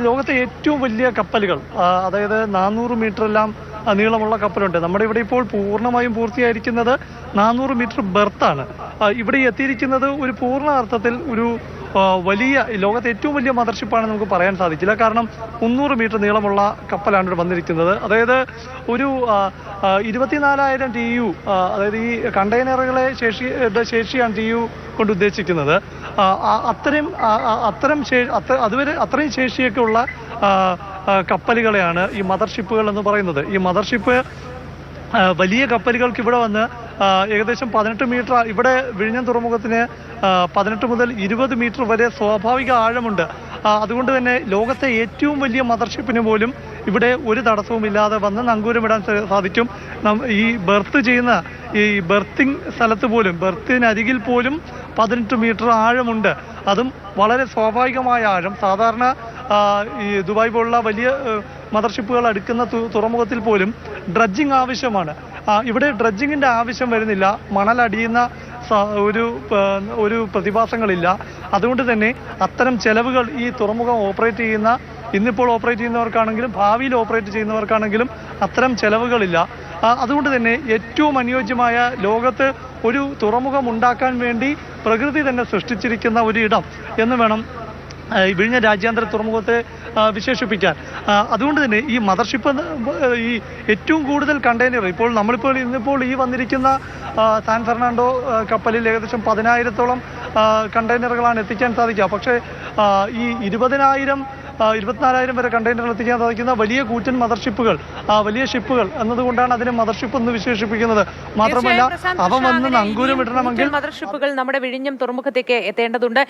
ലോകത്തെ ഏറ്റവും വലിയ കപ്പലുകൾ, അതായത് 400 മീറ്ററെല്ലാം നീളമുള്ള കപ്പലുണ്ട്. നമ്മുടെ ഇവിടെ ഇപ്പോൾ പൂർണ്ണമായും പൂർത്തിയായിരിക്കുന്നത് 400 മീറ്റർ ബെർത്താണ്. ഇവിടെ എത്തിയിരിക്കുന്നത് ഒരു പൂർണ്ണ അർത്ഥത്തിൽ ഒരു വലിയ ലോകത്തെ ഏറ്റവും വലിയ മദർഷിപ്പാണ് നമുക്ക് പറയാൻ സാധിക്കില്ല. കാരണം 300 മീറ്റർ നീളമുള്ള കപ്പലാണ് ഇവിടെ വന്നിരിക്കുന്നത്. അതായത് ഒരു 24,000 TU, അതായത് ഈ കണ്ടെയ്നറുകളെ ശേഷിയാണ് TU കൊണ്ട് ഉദ്ദേശിക്കുന്നത്. അത്രയും ശേഷിയൊക്കെ ഉള്ള കപ്പലുകളെയാണ് ഈ മദർഷിപ്പുകൾ എന്ന് പറയുന്നത്. ഈ മദർഷിപ്പ് വലിയ കപ്പലുകൾക്ക് ഇവിടെ വന്ന് ഏകദേശം 18 മീറ്റർ, ഇവിടെ വിഴിഞ്ഞം തുറമുഖത്തിന് 18 മുതൽ 20 മീറ്റർ വരെ സ്വാഭാവിക ആഴമുണ്ട്. അതുകൊണ്ട് തന്നെ ലോകത്തെ ഏറ്റവും വലിയ മദർഷിപ്പിന് പോലും ഇവിടെ ഒരു തടസ്സവുമില്ലാതെ വന്ന് നങ്കൂരമിടാൻ സാധിക്കും. ഈ ബെർത്ത് ചെയ്യുന്ന ഈ ബെർത്തിങ് സ്ഥലത്ത് പോലും, ബെർത്തിനരികിൽ പോലും 18 മീറ്റർ ആഴമുണ്ട്. അതും വളരെ സ്വാഭാവികമായ ആഴം. സാധാരണ ഈ ദുബായ് പോലുള്ള വലിയ മദർഷിപ്പുകൾ അടുക്കുന്ന തുറമുഖത്തിൽ പോലും ഡ്രഡ്ജിങ് ആവശ്യമാണ്. ഇവിടെ ഡ്രഡ്ജിങ്ങിൻ്റെ ആവശ്യം വരുന്നില്ല. മണലടിയുന്ന ഒരു പ്രതിഭാസങ്ങളില്ല. അതുകൊണ്ട് തന്നെ അത്തരം ചെലവുകൾ ഈ തുറമുഖം ഇന്നിപ്പോൾ ഓപ്പറേറ്റ് ചെയ്യുന്നവർക്കാണെങ്കിലും ഭാവിയിൽ ഓപ്പറേറ്റ് ചെയ്യുന്നവർക്കാണെങ്കിലും അത്തരം ചെലവുകളില്ല. അതുകൊണ്ട് തന്നെ ഏറ്റവും അനുയോജ്യമായ, ലോകത്ത് ഒരു തുറമുഖം ഉണ്ടാക്കാൻ വേണ്ടി പ്രകൃതി തന്നെ സൃഷ്ടിച്ചിരിക്കുന്ന ഒരു ഇടം എന്ന് വേണം വിഴിഞ്ഞ രാജ്യാന്തര തുറമുഖത്തെ വിശേഷിപ്പിക്കാൻ. അതുകൊണ്ട് തന്നെ ഈ മദർഷിപ്പ്, ഈ ഏറ്റവും കൂടുതൽ കണ്ടെയ്നർ ഇന്നിപ്പോൾ ഈ വന്നിരിക്കുന്ന സാൻ ഫെർണാണ്ടോ കപ്പലിൽ ഏകദേശം 10,000-ഓളം കണ്ടെയ്നറുകളാണ് എത്തിക്കാൻ സാധിക്കുക. പക്ഷേ ഈ 24,000 വരെ കണ്ടെയ്നറുകൾ എത്തിക്കാൻ സാധിക്കുന്ന വലിയ കൂറ്റൻ മദർഷിപ്പുകൾ, വലിയ ഷിപ്പുകൾ എന്നതുകൊണ്ടാണ് അതിനെ മദർഷിപ്പ് എന്ന് വിശേഷിപ്പിക്കുന്നത്. മാത്രമല്ല അവ വന്ന് നങ്കൂരം ഇടണമെങ്കിൽ മദർഷിപ്പുകൾ നമ്മുടെ വിഴിഞ്ഞം തുറമുഖത്തേക്ക് എത്തേണ്ടതുണ്ട്.